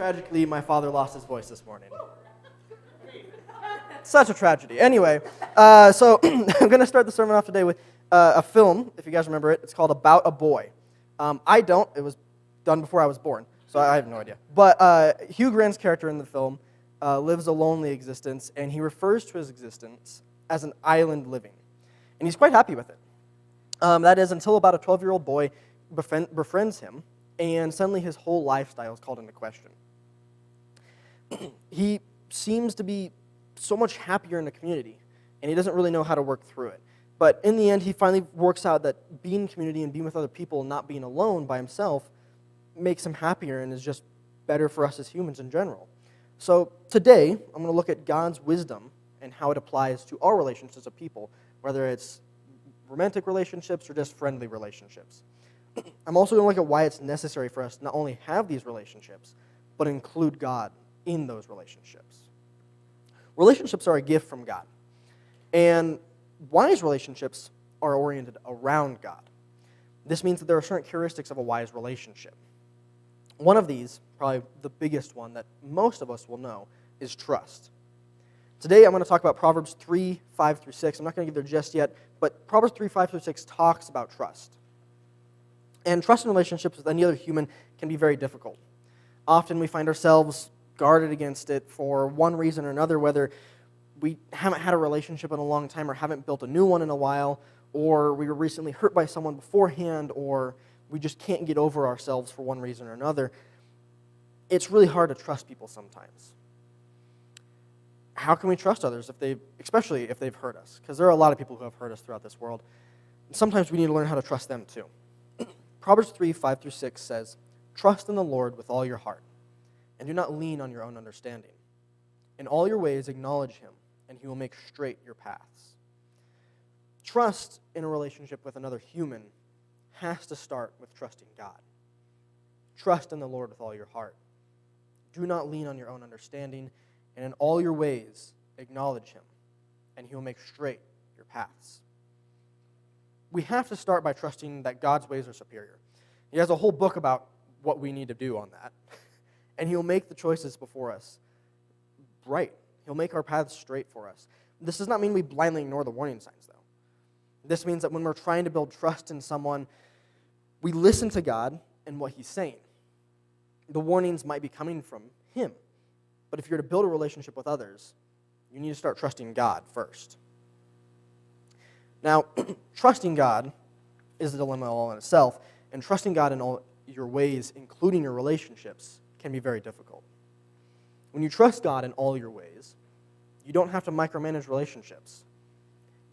Tragically, my father lost his voice this morning. Such a tragedy. Anyway, so I'm going to start the sermon off today with a film, if you guys remember it. It's called About a Boy. I don't. It was done before I was born, so I have no idea. But Hugh Grant's character in the film lives a lonely existence, and he refers to his existence as an island living. And he's quite happy with it. That is until about a 12-year-old boy befriends him, and suddenly his whole lifestyle is called into question. He seems to be so much happier in the community, and he doesn't really know how to work through it. But in the end, he finally works out that being in community and being with other people and not being alone by himself makes him happier and is just better for us as humans in general. So today, I'm going to look at God's wisdom and how it applies to our relationships as a people, whether it's romantic relationships or just friendly relationships. I'm also going to look at why it's necessary for us to not only have these relationships, but include God in those relationships. Relationships are a gift from God, and wise relationships are oriented around God. This means that there are certain characteristics of a wise relationship. One of these, probably the biggest one that most of us will know, is trust. Today I'm going to talk about Proverbs 3, 5 through 6. I'm not going to get there just yet, but Proverbs 3, 5 through 6 talks about trust. And trust in relationships with any other human can be very difficult. Often we find ourselves guarded against it for one reason or another, whether we haven't had a relationship in a long time or haven't built a new one in a while, or we were recently hurt by someone beforehand, or we just can't get over ourselves for one reason or another. It's really hard to trust people sometimes. How can we trust others, especially if they've hurt us? Because there are a lot of people who have hurt us throughout this world. And sometimes we need to learn how to trust them too. Proverbs 3, 5 through 6 says, "Trust in the Lord with all your heart, and do not lean on your own understanding. In all your ways acknowledge him, and he will make straight your paths." Trust in a relationship with another human has to start with trusting God. Trust in the Lord with all your heart. Do not lean on your own understanding, and in all your ways acknowledge him, and he will make straight your paths. We have to start by trusting that God's ways are superior. He has a whole book about what we need to do on that. And he'll make the choices before us right. He'll make our paths straight for us. This does not mean we blindly ignore the warning signs, though. This means that when we're trying to build trust in someone, we listen to God and what he's saying. The warnings might be coming from him. But if you're to build a relationship with others, you need to start trusting God first. Now, trusting God is a dilemma all in itself, and trusting God in all your ways, including your relationships, can be very difficult. When you trust God in all your ways, you don't have to micromanage relationships.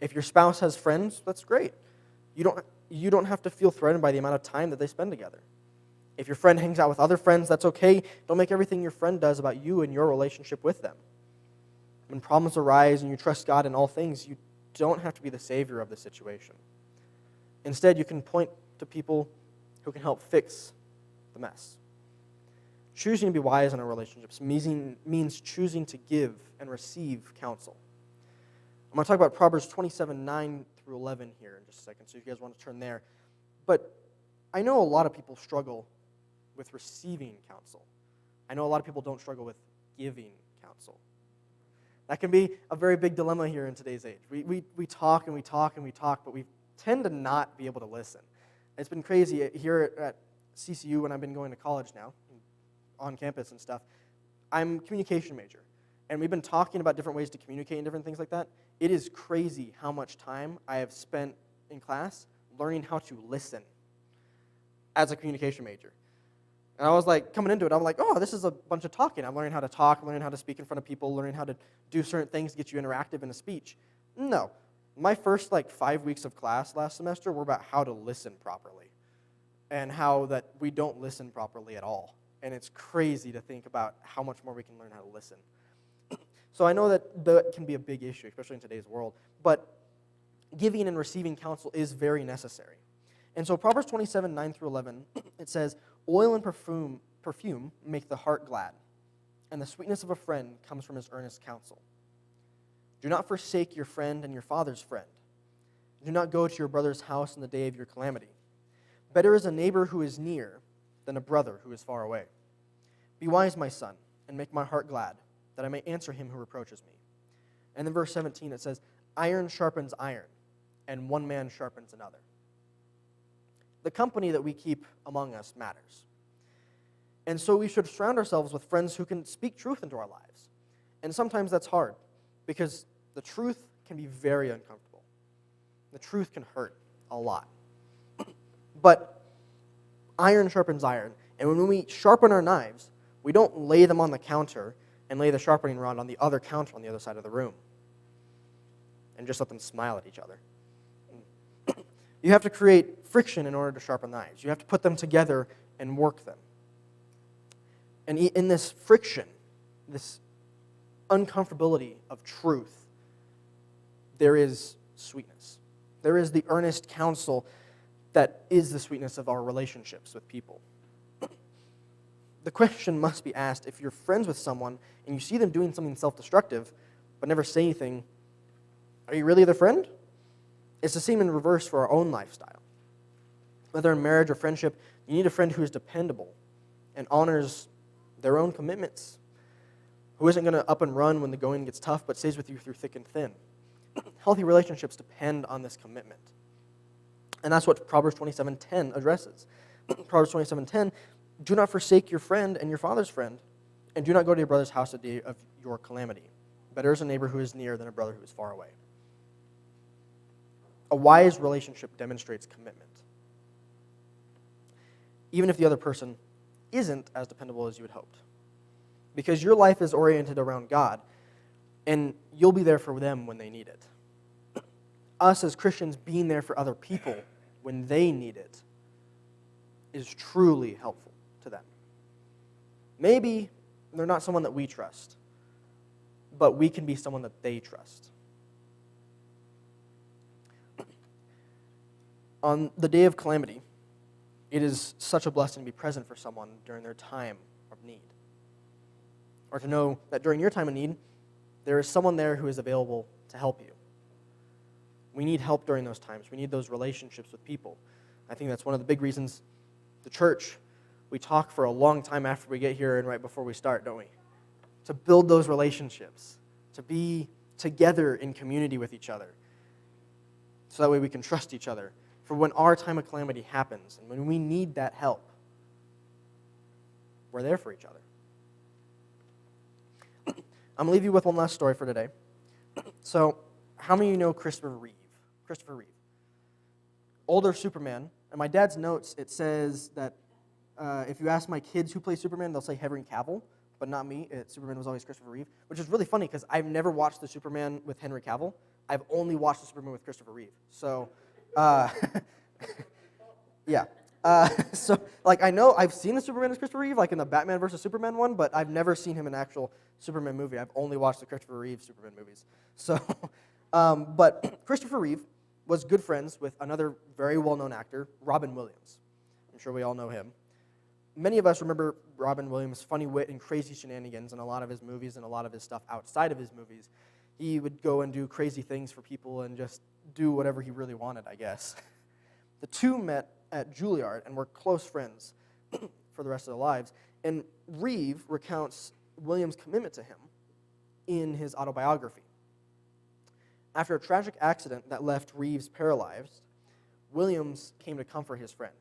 If your spouse has friends, that's great. You don't have to feel threatened by the amount of time that they spend together. If your friend hangs out with other friends, that's okay. Don't make everything your friend does about you and your relationship with them. When problems arise and you trust God in all things, you don't have to be the savior of the situation. Instead, you can point to people who can help fix the mess. Choosing to be wise in our relationships means choosing to give and receive counsel. I'm going to talk about Proverbs 27, 9 through 11 here in just a second, so if you guys want to turn there. But I know a lot of people struggle with receiving counsel. I know a lot of people don't struggle with giving counsel. That can be a very big dilemma here in today's age. We talk and we talk and we talk, but we tend to not be able to listen. It's been crazy here at CCU when I've been going to college now, on campus and stuff. I'm a communication major, and we've been talking about different ways to communicate and different things like that. It is crazy how much time I have spent in class learning how to listen as a communication major. And I was like, coming into it, I'm like, oh, this is a bunch of talking. I'm learning how to talk, learning how to speak in front of people, learning how to do certain things to get you interactive in a speech. No. My first 5 weeks of class last semester were about how to listen properly and how that we don't listen properly at all. And it's crazy to think about how much more we can learn how to listen. So I know that can be a big issue, especially in today's world. But giving and receiving counsel is very necessary. And so Proverbs 27, 9 through 11, it says, "Oil and perfume make the heart glad, and the sweetness of a friend comes from his earnest counsel. Do not forsake your friend and your father's friend. Do not go to your brother's house in the day of your calamity. Better is a neighbor who is near than a brother who is far away. Be wise, my son, and make my heart glad, that I may answer him who reproaches me. And then verse 17, it says, iron sharpens iron, and one man sharpens another. The company that we keep among us matters. And so we should surround ourselves with friends who can speak truth into our lives. And sometimes that's hard, because the truth can be very uncomfortable. The truth can hurt a lot. But iron sharpens iron, and when we sharpen our knives, we don't lay them on the counter and lay the sharpening rod on the other counter on the other side of the room and just let them smile at each other. You have to create friction in order to sharpen knives. You have to put them together and work them. And in this friction, this uncomfortability of truth, there is sweetness. There is the earnest counsel that is the sweetness of our relationships with people. The question must be asked, if you're friends with someone and you see them doing something self-destructive but never say anything, are you really their friend? It's the same in reverse for our own lifestyle. Whether in marriage or friendship, you need a friend who is dependable and honors their own commitments, who isn't going to up and run when the going gets tough but stays with you through thick and thin. Healthy relationships depend on this commitment. And that's what Proverbs 27:10 addresses. Proverbs 27:10, do not forsake your friend and your father's friend, and do not go to your brother's house the day of your calamity. Better is a neighbor who is near than a brother who is far away. A wise relationship demonstrates commitment, even if the other person isn't as dependable as you had hoped. Because your life is oriented around God, and you'll be there for them when they need it. Us as Christians being there for other people when they need it is truly helpful to them. Maybe they're not someone that we trust, but we can be someone that they trust. On the day of calamity, it is such a blessing to be present for someone during their time of need. Or to know that during your time of need, there is someone there who is available to help you. We need help during those times. We need those relationships with people. I think that's one of the big reasons the church, we talk for a long time after we get here and right before we start, don't we? To build those relationships, to be together in community with each other, so that way we can trust each other for when our time of calamity happens and when we need that help. We're there for each other. I'm going to leave you with one last story for today. So, how many of you know Christopher Reeve? Christopher Reeve. Older Superman. In my dad's notes, it says that if you ask my kids who play Superman, they'll say Henry Cavill, but not me. Superman was always Christopher Reeve, which is really funny because I've never watched the Superman with Henry Cavill. I've only watched the Superman with Christopher Reeve. So, yeah. So, I know I've seen the Superman as Christopher Reeve, like in the Batman versus Superman one, but I've never seen him in an actual Superman movie. I've only watched the Christopher Reeve Superman movies. So, but Christopher Reeve was good friends with another very well-known actor, Robin Williams. I'm sure we all know him. Many of us remember Robin Williams' funny wit and crazy shenanigans in a lot of his movies and a lot of his stuff outside of his movies. He would go and do crazy things for people and just do whatever he really wanted, I guess. The two met at Juilliard and were close friends for the rest of their lives. And Reeve recounts Williams' commitment to him in his autobiography. After a tragic accident that left Reeves paralyzed, Williams came to comfort his friend.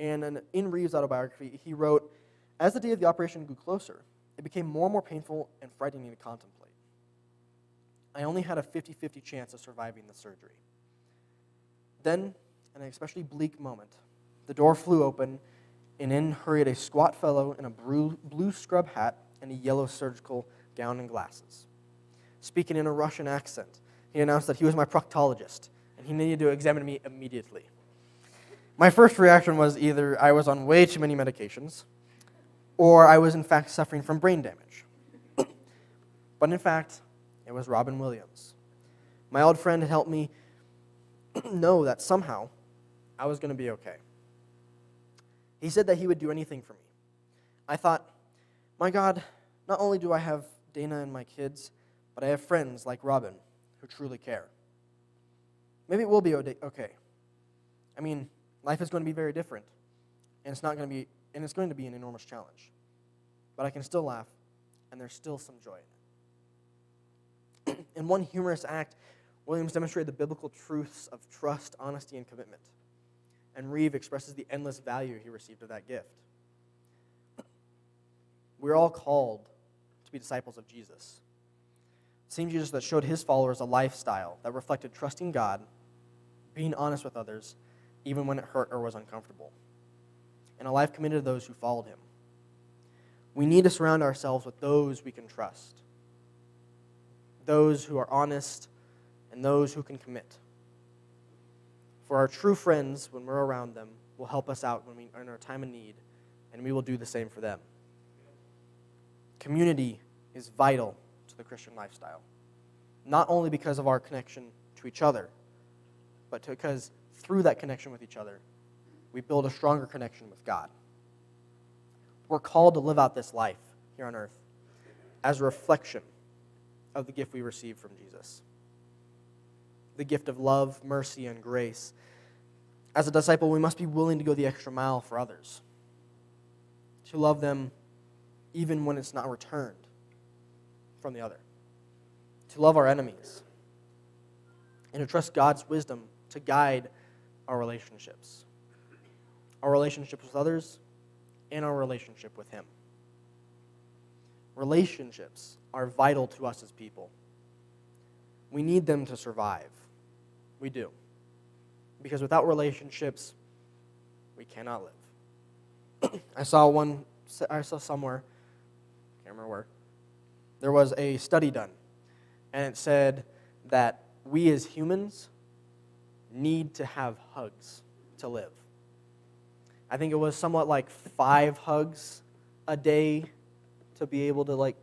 And in Reeves' autobiography, he wrote, as the day of the operation grew closer, it became more and more painful and frightening to contemplate. I only had a 50-50 chance of surviving the surgery. Then, in an especially bleak moment, the door flew open, and in hurried a squat fellow in a blue scrub hat and a yellow surgical gown and glasses. Speaking in a Russian accent, he announced that he was my proctologist, and he needed to examine me immediately. My first reaction was either I was on way too many medications, or I was in fact suffering from brain damage. But in fact, it was Robin Williams. My old friend had helped me know that somehow I was going to be okay. He said that he would do anything for me. I thought, my God, not only do I have Dana and my kids, but I have friends like Robin who truly care. Maybe it will be okay. I mean, life is going to be very different, and it's going to be an enormous challenge. but I can still laugh, and there's still some joy in it. In one humorous act, Williams demonstrated the biblical truths of trust, honesty, and commitment. And Reeve expresses the endless value he received of that gift. We're all called to be disciples of Jesus. Same Jesus that showed his followers a lifestyle that reflected trusting God, being honest with others, even when it hurt or was uncomfortable, and a life committed to those who followed him. We need to surround ourselves with those we can trust, those who are honest, and those who can commit. For our true friends, when we're around them, will help us out when we are in our time of need, and we will do the same for them. Community is vital to the Christian lifestyle, not only because of our connection to each other, but because through that connection with each other, we build a stronger connection with God. We're called to live out this life here on earth as a reflection of the gift we received from Jesus. The gift of love, mercy, and grace. As a disciple, we must be willing to go the extra mile for others, to love them even when it's not returned from the other, to love our enemies, and to trust God's wisdom to guide our relationships with others, and our relationship with Him. Relationships are vital to us as people. We need them to survive. We do. Because without relationships, we cannot live. I saw somewhere, can't remember where, there was a study done, and it said that we as humans need to have hugs to live. I think it was somewhat like 5 hugs a day to be able to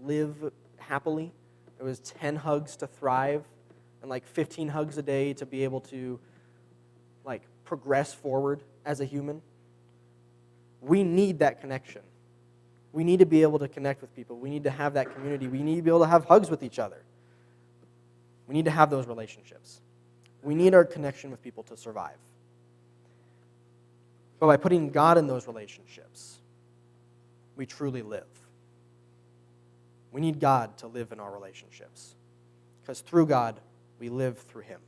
live happily. It was 10 hugs to thrive, and 15 hugs a day to be able to progress forward as a human. We need that connection. We need to be able to connect with people. We need to have that community. We need to be able to have hugs with each other. We need to have those relationships. We need our connection with people to survive. But by putting God in those relationships, we truly live. We need God to live in our relationships, because through God, we live through Him.